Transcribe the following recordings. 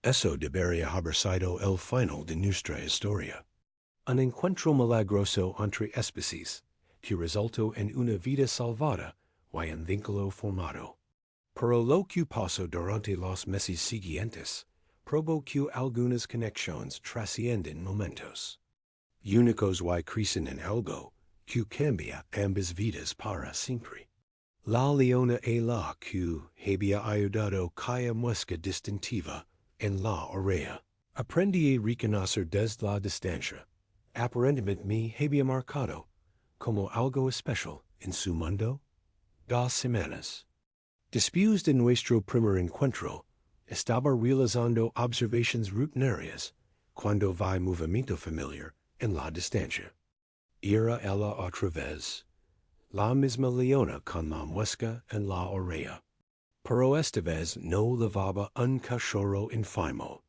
Eso debería haber sido el final de nuestra historia. Un encuentro milagroso entre especies, que resultó en una vida salvada y un vínculo formado. Pero lo que pasó durante los meses siguientes provocó algunas conexiones trascienden momentos. Únicos y crecen en algo que cambia ambas vidas para siempre. La leona e la que había ayudado cada muesca distintiva en la orilla. Aprendí a reconocer desde la distancia. Aparentemente me había marcado como algo especial en su mundo. 2 semanas. Después de nuestro primer encuentro, estaba realizando observaciones rutinarias cuando vi movimiento familiar en la distancia. Era ella otra vez. La misma leona con la muesca en la orilla. Pero esta vez no llevaba un cachorro enfermo.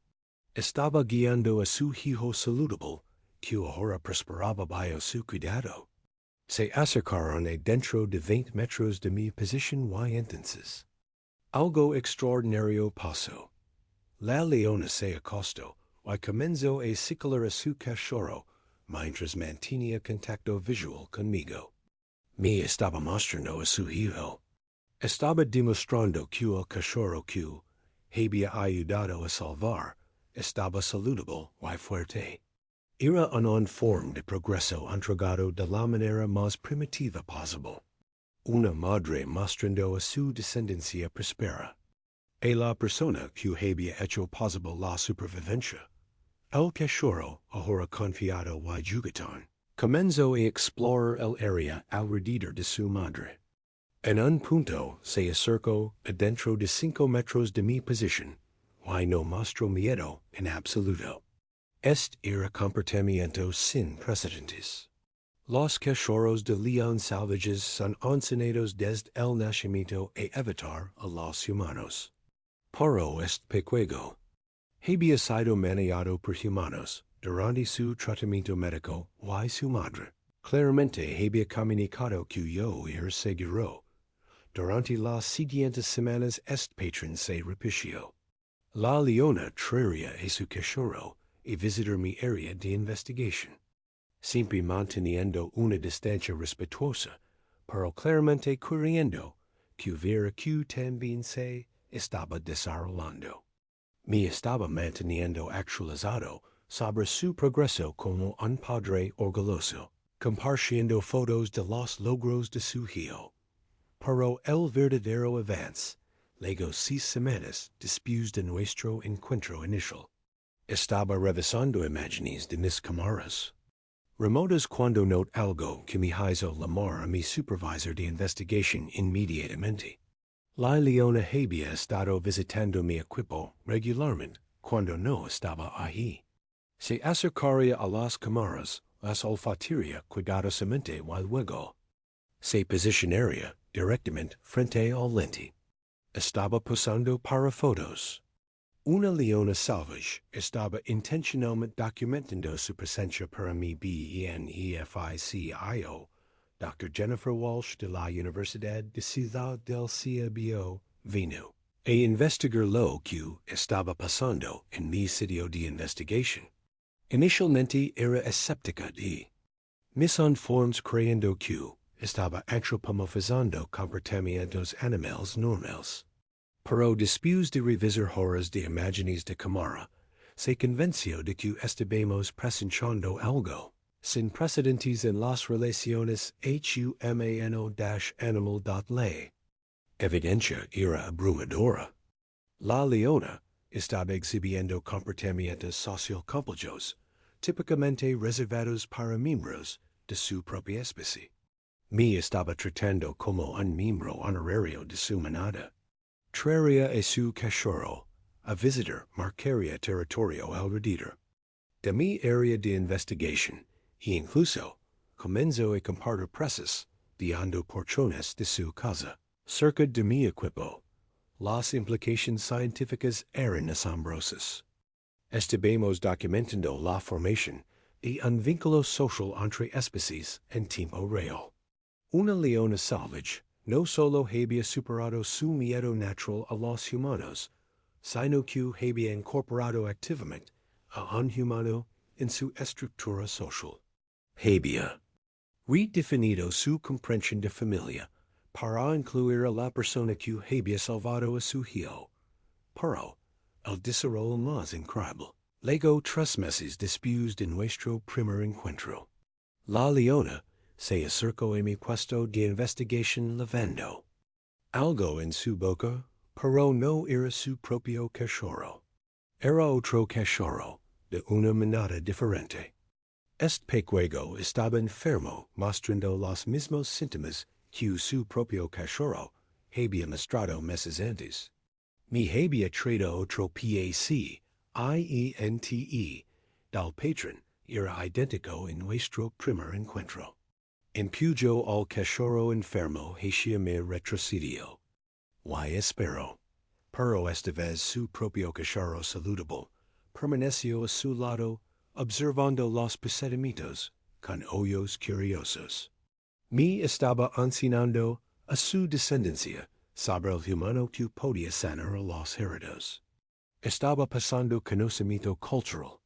Estaba guiando a su hijo saludable, que ahora prosperaba bajo su cuidado. Se acercaron a dentro de 20 metros de mi posición y entonces. Algo extraordinario pasó. La leona se acostó y comenzó a ciclar a su cachorro mientras mantenía contacto visual conmigo. Me estaba mostrando a su hijo. Estaba demostrando que el cachorro que había ayudado a salvar estaba saludable y fuerte. Era una forma de progreso entregado de la manera más primitiva posible. Una madre mostrando a su descendencia próspera. A la persona que había hecho posible la supervivencia. El cachorro, ahora confiado y juguetón, comenzó a explorar el área alrededor de su madre. En un punto se acercó adentro de 5 metros de mi posición, y no mostró miedo en absoluto. Este era comportamiento sin precedentes. Los cachorros de león salvajes son enseñados desde el nacimiento a evitar a los humanos. Pero este pequeño había sido manejado por humanos durante su tratamiento médico y su madre claramente había comunicado que yo era seguro. Durante las siguientes semanas este patrón se repitió. La leona traería a su cachorro a visitar mi área de investigación. Siempre manteniendo una distancia respetuosa, pero claramente queriendo que viera que también se estaba desarrollando. Me estaba manteniendo actualizado sobre su progreso como un padre orgulloso, compartiendo fotos de los logros de su hijo. Pero el verdadero avance llegó 6 semanas después de nuestro encuentro inicial. Estaba revisando imágenes de mis cámaras remotas cuando noté algo que me hizo llamar a mi supervisor de investigación inmediatamente. La leona había estado visitando mi equipo regularmente cuando no estaba allí. Se acercaría a las cámaras, las olfatearía cuidadosamente y luego se posicionaría directamente frente al lente. Estaba posando para fotos. Una leona salvaje estaba intencionalmente documentando su presencia para mi BENEFICIO, Dr. Jennifer Walsh de la Universidad de Ciudad del Cabo, vino a investigar lo que estaba pasando en mi sitio de investigación. Inicialmente era escéptica de mis informes creyendo que estaba antropomorfizando comportamientos animales normales. Pero después de revisar horas de imágenes de cámara, se convenció de que estábamos presenciando algo sin precedentes en las relaciones humano-animal. Evidencia era abrumadora. La leona estaba exhibiendo comportamientos socioculpos, típicamente reservados para miembros de su propia especie. Me estaba tratando como un miembro honorario de su manada. Traería a su cachorro a visitar marcaría territorio alrededor de mi área de investigación e incluso comenzó a compartir presas guiando porchones de su casa cerca de mi equipo. Las implicaciones científicas eran asombrosas. Estábamos documentando la formación de un vínculo social entre especies en tiempo real. Una leona salvaje no solo había superado su miedo natural a los humanos, sino que había incorporado activamente a un humano en su estructura social. Había redefinido su comprensión de familia para incluir a la persona que había salvado a su hijo. Pero el desarrollo más increíble llegó 3 meses después de nuestro primer encuentro. La leona se acercó a mi puesto de investigación lavando algo en su boca, pero no era su propio cachorro. Era otro cachorro de una manada diferente. Este pequeño estaba enfermo, mostrando los mismos síntomas que su propio cachorro había mostrado meses antes. Mi había traído otro PAC, IENTE, del patrón era idéntico en nuestro primer encuentro. Empujó al cachorro enfermo hacia mi retrocedió. Y espero. Pero esta vez su propio cachorro saludable permaneció a su lado, observando los procedimientos con ojos curiosos. Me estaba enseñando a su descendencia sobre el humano que podía sanar a los heridos. Estaba pasando conocimiento cultural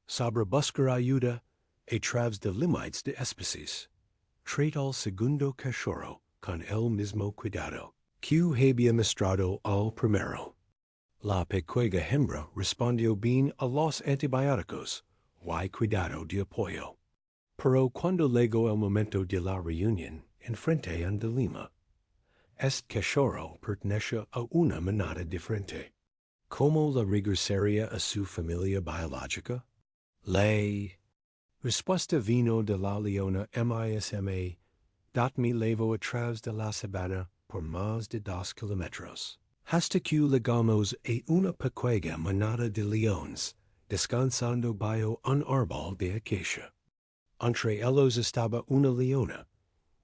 sobre buscar ayuda a través de límites de especies. Trae al segundo cachorro con el mismo cuidado que había mostrado al primero. La pequeña hembra respondió bien a los antibióticos y cuidado de apoyo. Pero cuando llegó el momento de la reunión enfrente a un dilema, este cachorro pertenece a una manada diferente. ¿Cómo la regresaría a su familia biológica? La respuesta vino de la leona misma, me llevó a través de la sabana por más de 2 kilómetros, hasta que llegamos a una pequeña manada de leones descansando bajo un árbol de acacia. Entre ellos estaba una leona,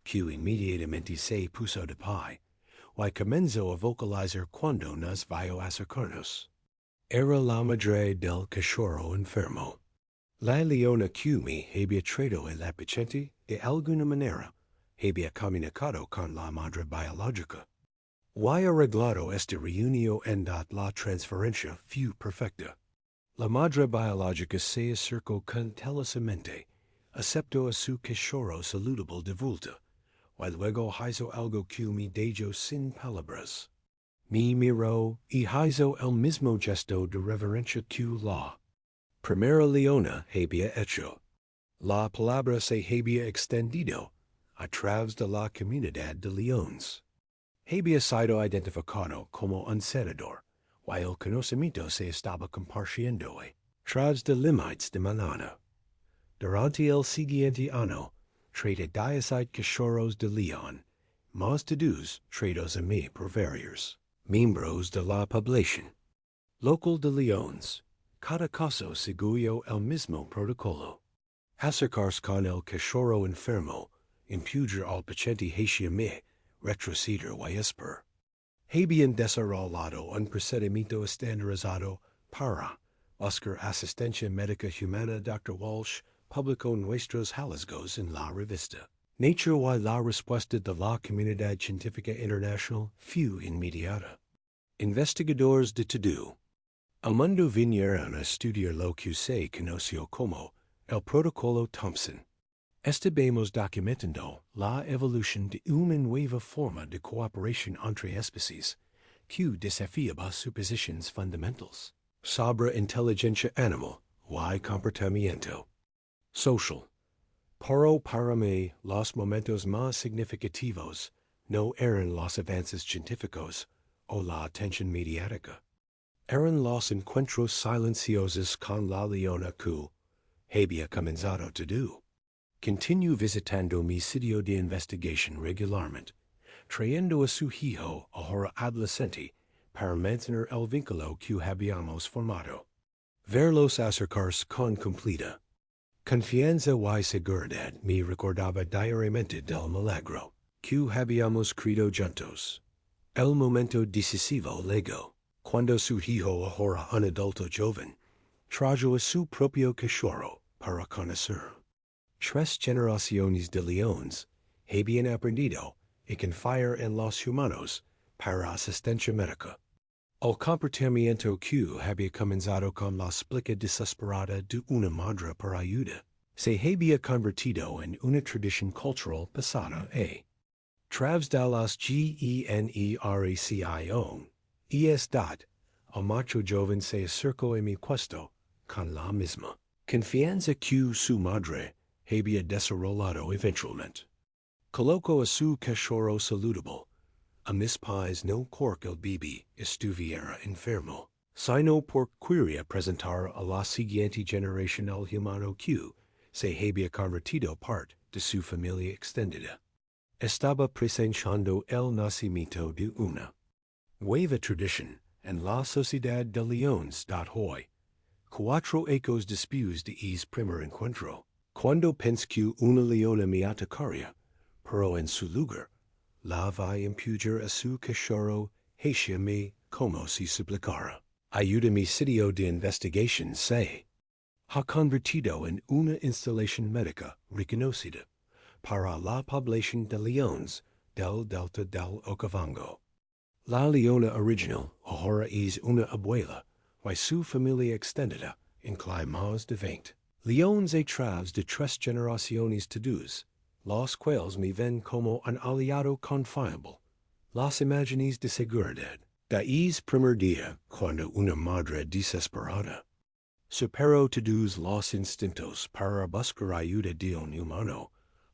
que inmediatamente se puso de pie, y comenzó a vocalizar cuando nos vio acercarnos. Era la madre del cachorro enfermo. La leona que me había traído el paciente de alguna manera había comunicado con la madre biológica. Y arreglado esta reunión en la transferencia fue perfecta. La madre biológica se acercó cautelosamente, aceptó a su cachorro saludable de vuelta, y luego hizo algo que me dejó sin palabras. Me miró y hizo el mismo gesto de reverencia que la primera leona había hecho. La palabra se había extendido a través de la comunidad de leones. Había sido identificado como un senador, y el conocimiento se estaba compartiendo a través de límites de manada. Durante el siguiente año, traté 17 cachorros de león, más todos traídos a mí por varios miembros de la población local de leones. Cada caso siguió el mismo protocolo. Acercarse con el cachorro enfermo, impedir al paciente hacia mí, retroceder y esperar. Habían desarrollado un procedimiento estandarizado para buscar asistencia médica humana. Dr. Walsh publicó nuestros hallazgos en la revista Nature y la respuesta de la comunidad científica internacional fue inmediata. Investigadores de todo el mundo vinieron a estudiar lo que se conoció como el protocolo Thompson. Estábamos documentando la evolución de una nueva forma de cooperación entre especies que desafiaba suposiciones fundamentales sobre inteligencia animal y comportamiento social. Pero para mí, los momentos más significativos no eran los avances científicos o la atención mediática. Eran los encuentros silenciosos con la leona que había comenzado todo. Continuó visitando mi sitio de investigación regularmente, trayendo a su hijo ahora adolescente para mantener el vínculo que habíamos formado. Verlos acercarse con completa confianza y seguridad me recordaba diariamente del milagro que habíamos creído juntos. El momento decisivo llegó cuando su hijo, ahora un adulto joven, trajo a su propio cachorro para conocer. 3 generaciones de leones habían aprendido a confiar en los humanos para asistencia médica. El comportamiento que había comenzado con la explica desesperada de una madre para ayuda, se había convertido en una tradición cultural pasada través de las generación, es dat, el macho joven se acercó a mi puesto, con la misma confianza que su madre había desarrollado eventualmente. Coloco a su cachorro saludable. A mis pies no cork el bebé estuviera enfermo, sino por quería presentar a la siguiente generación al humano que se había convertido parte de su familia extendida. Estaba presenciando el nacimiento de una nueva tradición en la sociedad de leones dat hoy. Cuatro ecos después de es primer encuentro, cuando pensé que una leona me atacaría, pero en su lugar, la vi empujar a su cachorro hacia mí como si suplicara ayuda. Mi sitio de investigación se ha convertido en una instalación médica reconocida para la población de leones del delta del Okavango. La leona original ahora es una abuela, y su familia extendida incluye más de 20 leones a través de 3 generaciones todos, los cuales me ven como un aliado confiable. Las imágenes de seguridad de es primer día cuando una madre desesperada superó todos los instintos para buscar ayuda de un humano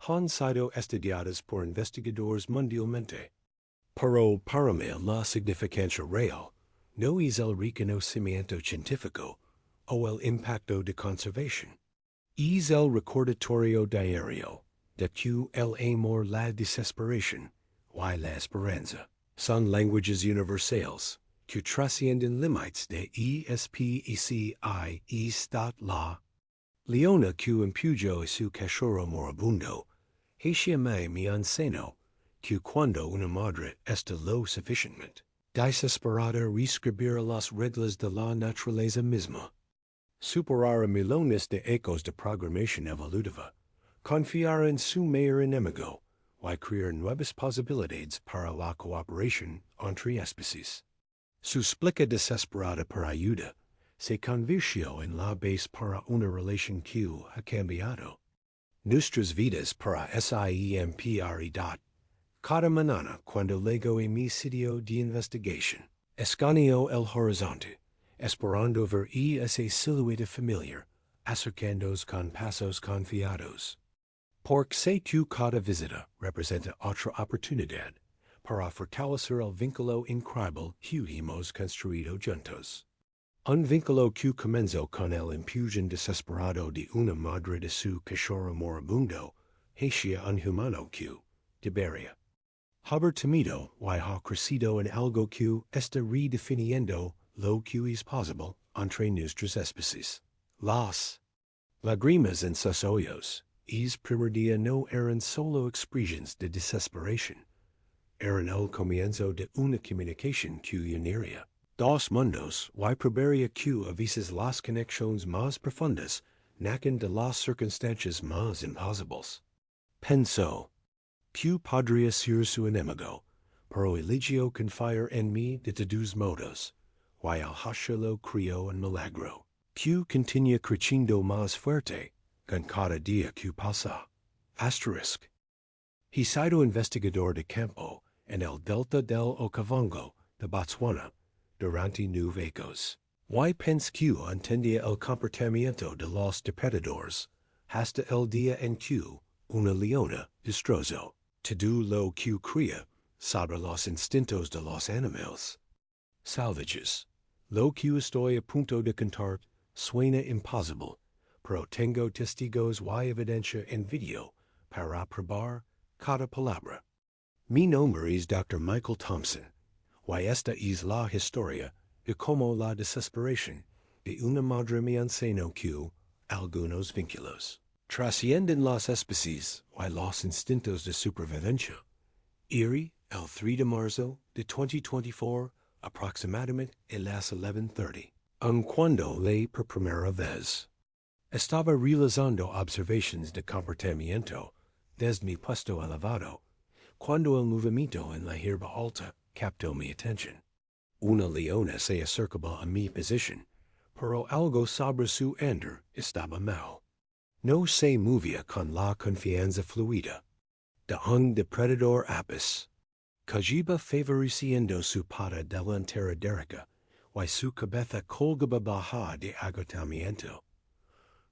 han sido estudiadas por investigadores mundialmente. Pero para mí la significancia real no es el reconocimiento científico o el impacto de conservación. Es el recordatorio diario de que el amor, la desesperación y la esperanza son lenguajes universales que trascienden límites de especie y stat. La leona que empujó a su cachorro moribundo hacia mí me enseñó que cuando una madre está lo suficientemente desesperada reescribir las reglas de la naturaleza misma, superar millones de ecos de programación evolutiva, confiar en su mayor enemigo y crear nuevas posibilidades para la cooperación entre especies. Su explica desesperada para ayuda se convirtió en la base para una relación que ha cambiado nuestras vidas para siempre. Cada mañana cuando llego a mi sitio de investigación, escaneo el horizonte, esperando ver esa silueta familiar, acercándose con pasos confiados. Porque sé que cada visita representa otra oportunidad para fortalecer el vínculo increíble que hemos construido juntos. Un vínculo que comenzó con el empujón desesperado de una madre de su cachorro moribundo hacia un humano que debería haber temido y ha crecido en algo que está redefiniendo lo que es posible entre nuestras especies. Las lágrimas en sus ojos es primer día no eran solo expresiones de desesperación, eran el comienzo de una comunicación que uniría dos mundos y probaría que a veces las conexiones más profundas nacen de las circunstancias más imposibles. Pensó que podría ser su enemigo, pero eligió confiar en mí de todos modos, y al hacerlo crió un milagro, que continúa creciendo más fuerte con cada día que pasa. Asterisk. He sido investigador de campo en el delta del Okavango de Botswana durante 9 años. Y pensé que entendía el comportamiento de los depredadores hasta el día en que una leona destrozó todo lo que creía sobre los instintos de los animales salvajes. Lo que estoy a punto de contar suena imposible, pero tengo testigos y evidencia en video para probar cada palabra. Mi nombre es Dr. Michael Thompson, y esta es la historia de cómo la desesperación de una madre me enseñó que algunos vínculos trascienden las especies y los instintos de supervivencia. Erie, el 3 de marzo de 2024, aproximadamente a las 11:30. Cuando leí por primera vez, estaba realizando observaciones de comportamiento desde mi puesto elevado, cuando el movimiento en la hierba alta captó mi atención. Una leona se acercaba a mi position, pero algo sobre su andar estaba mal. No se movía con la confianza fluida de un depredador apis. Cajiba favoreciendo su pata delantera derecha, y su cabeza colgaba baja de agotamiento.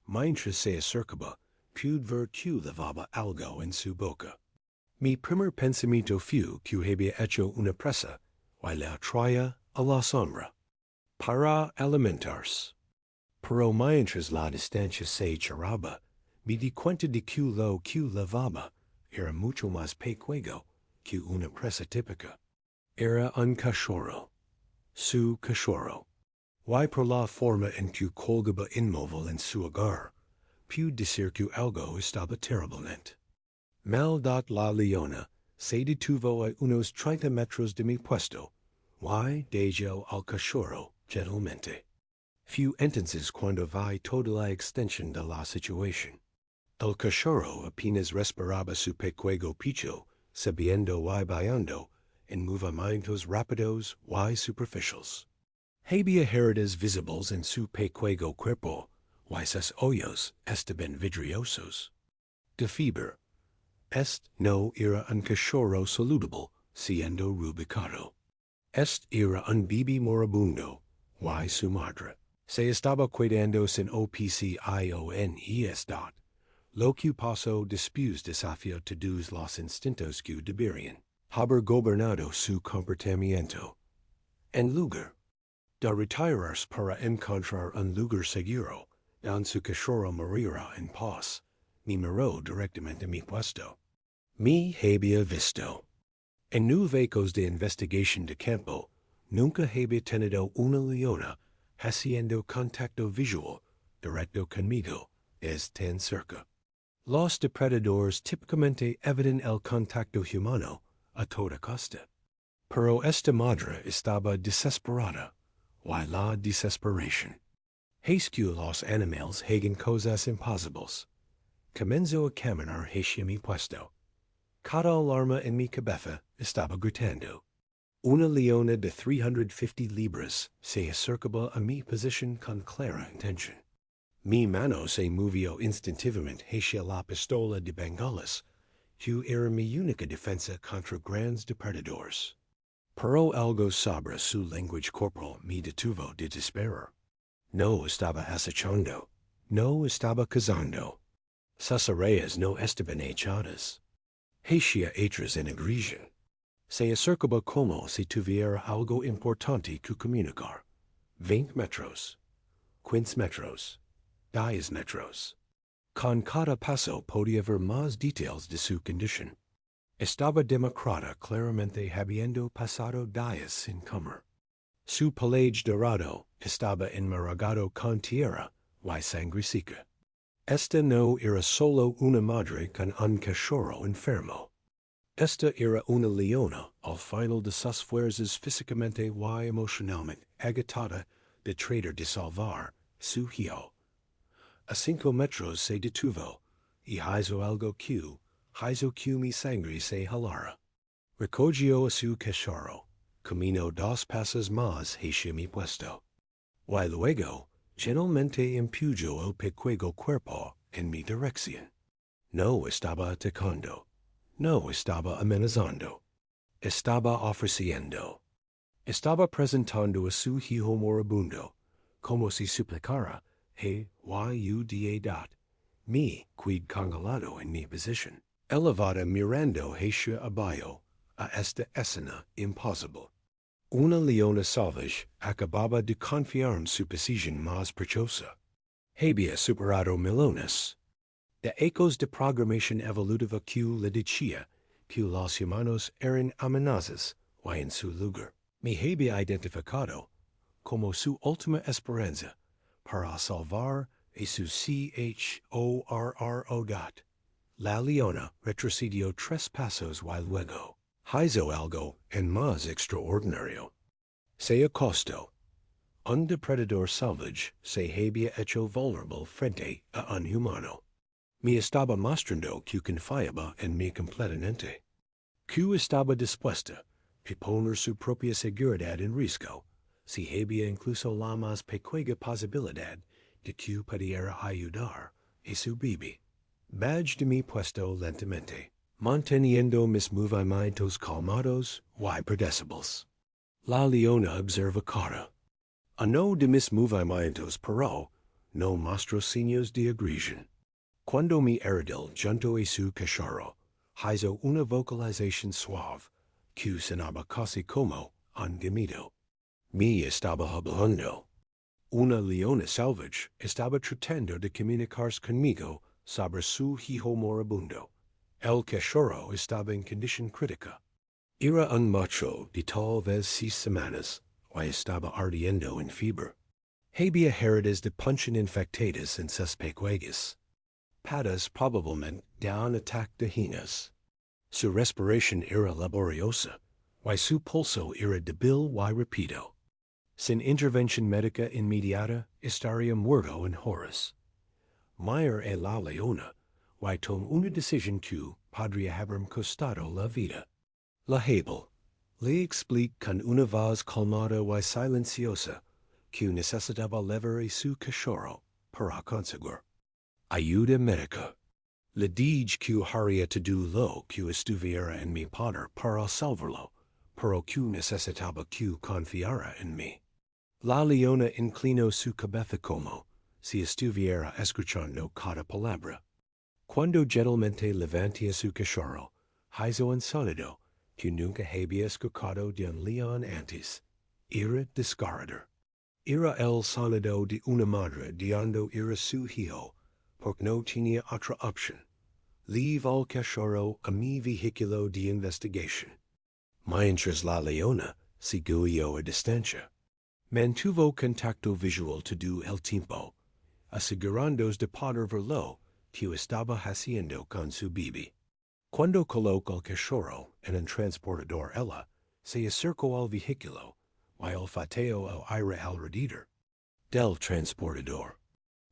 Mientras se acercaba, pude ver que llevaba algo en su boca. Mi primer pensamiento fue que había hecho una presa, y la traía a la sombra, para alimentarse. Pero mientras la distancia se echaba, me di cuenta de que lo que llevaba era mucho más pequeño que una presa típica. Era un cachorro, su cachorro. Y por la forma en que colgaba inmóvil en su hogar, pude decir que algo estaba terriblemente mal. La leona se detuvo a unos 30 metros de mi puesto, y dejó al cachorro gentilmente. Fue entonces cuando vi toda la extensión de la situación. El cachorro apenas respiraba su pequeño pecho, sabiendo y bailando en movimientos rápidos y superficiales. Había heridas visibles en su pequeño cuerpo, y sus ojos estaban vidriosos. De fiebre. No era un cachorro saludable, siendo rubicado. Era un bebé moribundo, y su madre se estaba cuidando sin opciones. Lo que pasó después desafió todos los instintos que deberían haber gobernado su comportamiento. En lugar de retirarse para encontrar un lugar seguro, donde su cachorro moriría en paz, me miró directamente a mi puesto. Me había visto. En nuevos de investigación de campo, nunca había tenido una leona haciendo contacto visual directo conmigo, es tan cerca. Los depredadores típicamente eviten el contacto humano a toda costa. Pero esta madre estaba desesperada, y la desesperación hace que los animales hagan cosas imposibles. Comenzó a caminar hacia mi puesto. Cada alarma en mi cabeza estaba gritando. Una leona de 350 libras se acercaba a mi posición con clara intención. Mi mano se movió instintivamente hacia la pistola de bengalas, que era mi única defensa contra grandes depredadores. Pero algo sobre su lenguaje corporal me detuvo de desesperar. No estaba acechando, no estaba cazando. Sus orejas no estaban echadas. Hacia atrás en agresión. Se acercaba como si tuviera algo importante que comunicar. 20 metros, 15 metros, 10 metros. Con cada paso podía ver más detalles de su condición. Estaba demacrada claramente habiendo pasado días sin comer. Su pelaje dorado estaba enmaragado con tierra y sangre seca. Esta no era solo una madre con un cachorro enfermo. Esta era una leona al final de sus fuerzas físicamente y emocionalmente agotada de tratar de salvar su hijo. A 5 metros se detuvo, y hizo algo que mi sangre se helara. Recogió a su cachorro, caminó 2 pasos más hacia mi puesto. Y luego, gentilmente empujó el pequeño cuerpo en mi dirección. No estaba atacando, no estaba amenazando, estaba ofreciendo. Estaba presentando a su hijo moribundo, como si suplicara, me quid congelado en mi posición, elevada mirando hacia abajo a esta escena imposible. Una leona salvaje acababa de confiar en su posición más precosa. Había superado milones de ecos de programación evolutiva que le decía que los humanos eran amenazas, y en su lugar me había identificado como su última esperanza para salvar a su cachorro. La leona retrocedió 3 pasos y luego hizo algo en más extraordinario. Se acostó. Un depredador salvaje se había hecho vulnerable frente a un humano. Me estaba mostrando que confiaba en mí completamente, que estaba dispuesta y poner su propia seguridad en risco, si había incluso la más pequeña posibilidad de que pudiera ayudar a su bebé. Badge de mi puesto lentamente, manteniendo mis movimientos calmados y predecibles. La leona observa cara. Uno de mis movimientos pero no mostró signos de agresión. Cuando mi heredil junto a su cachorro, hizo una vocalización suave, que sonaba casi como un gemido. Me estaba hablando. Una leona salvaje estaba tratando de comunicarse conmigo sobre su hijo moribundo. El cachorro estaba en condición crítica. Era un macho de tal vez 6 semanas, y estaba ardiendo en fiebre. Había heridas de punción infectadas en sus pecuegas. Patas probablemente de un ataque de hinas. Su respiración era laboriosa, y su pulso era débil y rápido. Sin intervención médica inmediata, estaría muerto en horas. Mayer e la leona, y tomó una decisión que podría haberme costado la vida. La Hable le explica con una voz calmada y silenciosa que necesitaba levar a su cachorro para conseguir ayuda médica. Le dije que haría todo lo que estuviera en mi poder para salvarlo, pero que necesitaba que confiara en mí. La leona inclinó su cabeza como si estuviera escuchando cada palabra. Cuando gentilmente levanté a su cachorro, hizo un sonido que nunca había escuchado de un león antes. Era desgarrador. Era el sonido de una madre dando ir a su hijo, porque no tenía otra opción. Leave al cachorro a mi vehículo de investigación. Mientras la leona siguió a distancia. Mantuvo contacto visual todo el tiempo, asegurándose de poder verlo que estaba haciendo con su bebé. Cuando colocó el cachorro en un transportador ella se acercó al vehículo y olfateó el aire alrededor del transportador.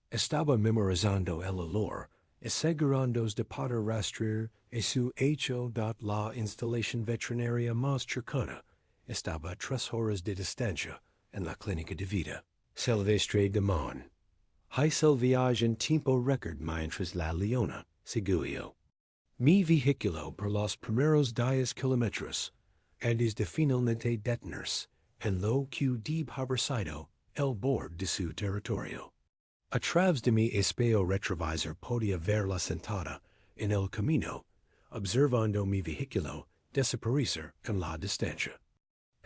Estaba memorizando el olor, asegurándose de poder rastrear a su hecho. La instalación veterinaria más cercana estaba a 3 horas de distancia en la clínica de vida silvestre de Mon. Hizo el viaje en tiempo récord mientras la leona siguió mi vehículo por los primeros 10 kilómetros, antes de finalmente detenerse en lo que debe haber sido el borde de su territorio. A través de mi espejo retrovisor podía verla sentada en el camino, observando mi vehículo desaparecer en la distancia.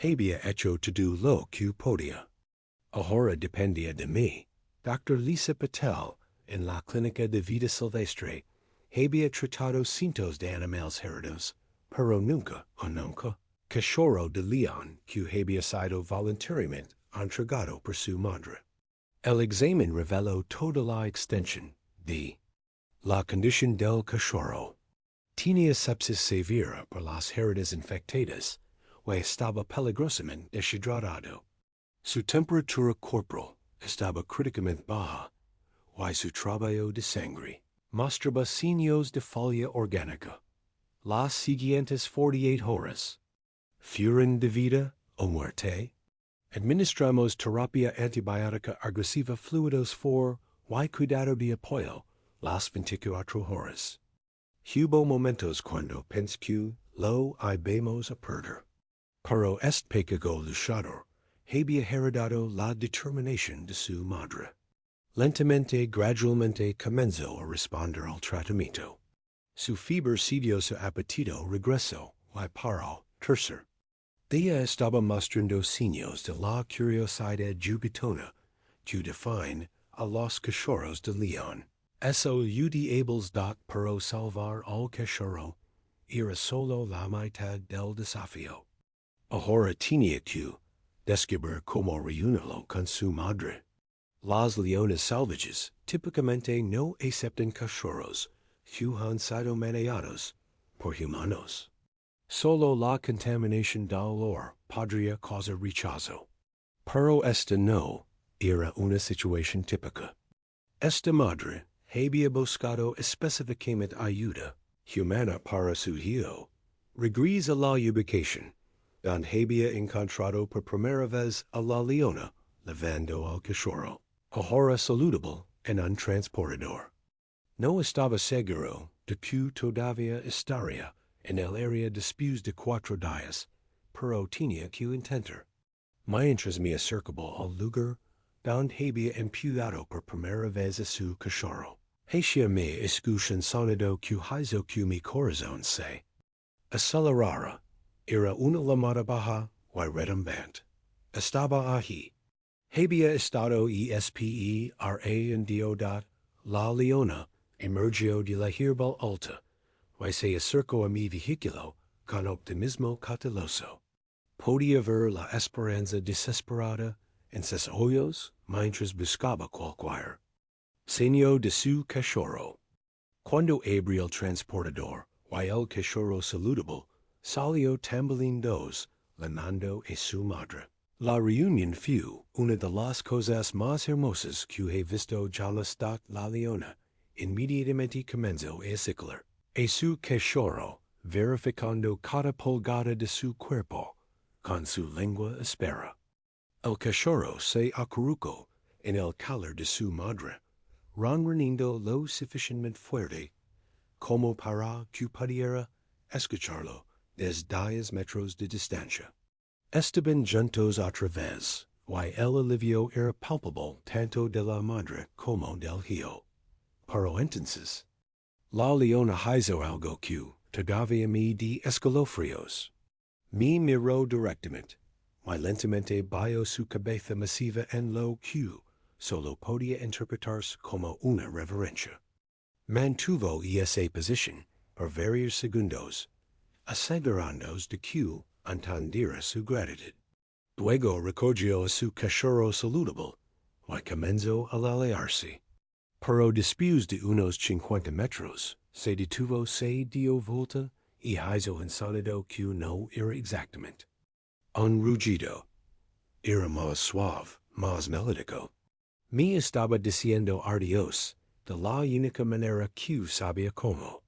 Había hecho todo lo que podía. Ahora dependía de mí. Dr. Lisa Patel, en la clínica de vida silvestre, había tratado cientos de animales heridos, pero nunca, cachorro de león que había sido voluntariamente entregado por su madre. El examen reveló toda la extensión de la condición del cachorro. Tenía sepsis severa por las heridas infectadas y estaba peligrosamente deshidratado. Su temperatura corporal estaba críticamente baja y su trabajo de sangre mostraba signos de falla orgánica. Las siguientes 48 horas fueron de vida o muerte. Administramos terapia antibiótica agresiva fluidos for y cuidado de apoyo las 24 horas. Hubo momentos cuando pensé que lo íbamos a perder. Pero este pequeño luchador había heredado la determinación de su madre. Lentamente, gradualmente comenzó a responder al tratamiento. Su fiebre cedió, su apetito regresó y paró tercer. Ella estaba mostrando signos de la curiosidad jubitona que define a los cachorros de león. Eso UDables. Pero salvar al cachorro era solo la mitad del desafío. Ahora tenía que descubrir cómo reunirlo con su madre. Las leonas salvajes típicamente no aceptan cachorros que han sido manejados por humanos. Solo la contaminación del olor podría causar rechazo. Pero esta no era una situación típica. Esta madre había buscado específicamente ayuda humana para su hijo. Regresa la ubicación. Don había encontrado por primera vez a la leona, levando al cachorro. Ahora saludable and untransportador. No estaba seguro de que todavía estaría en el área después de 4 días, pero tenía que intentar. Mientras me acercaba al lugar donde había empujado por primera vez a su cachorro, hacia me escuché un sonido que hizo que mi corazón se acelerara. Era una llamada baja y retumbante. Estaba ahí. Había estado espera en Diodad. La leona emergió de la hierba alta y se acercó a mi vehículo con optimismo cauteloso. Podía ver la esperanza desesperada en sus ojos mientras buscaba cualquier señal de su cachorro. Cuando abrió el transportador y el cachorro saludable salió también dos, llamando a su madre. La reunión fue una de las cosas más hermosas que he visto jamás. La leona inmediatamente comenzó a ciclar a su cachorro, verificando cada pulgada de su cuerpo con su lengua áspera. El cachorro se acurrucó en el calor de su madre, ronroneando lo suficientemente fuerte como para que pudiera escucharlo desde 10 metros de distancia. Estaban juntos otra vez, y el alivio era palpable tanto de la madre como del hijo. Pero entonces, la leona hizo algo que todavía me di escalofríos. Me miró directamente, y lentamente bajó su cabeza masiva en lo que solo podía interpretarse como una reverencia. Mantuvo esa posición por varios segundos, asegurándose de que entendiera su gratitud. Luego recogió a su cachorro saludable y comenzó a alejarse. Pero después de unos 50 metros, se detuvo, se dio vuelta y hizo un sonido que no era exactamente un rugido. Era más suave, más melódico. Me estaba diciendo adiós de la única manera que sabía cómo.